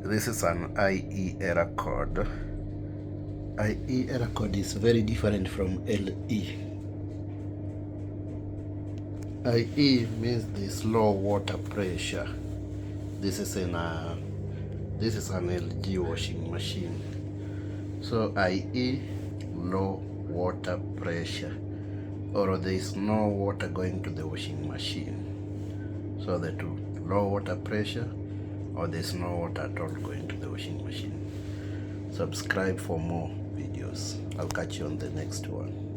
This is an IE error code. IE error code is very different from LE. IE means the low water pressure. This is an LG washing machine. So IE, low water pressure, or there is no water going to the washing machine. So the two, low water pressure or there's no water at all going to the washing machine. Subscribe for more videos. I'll catch you on the next one.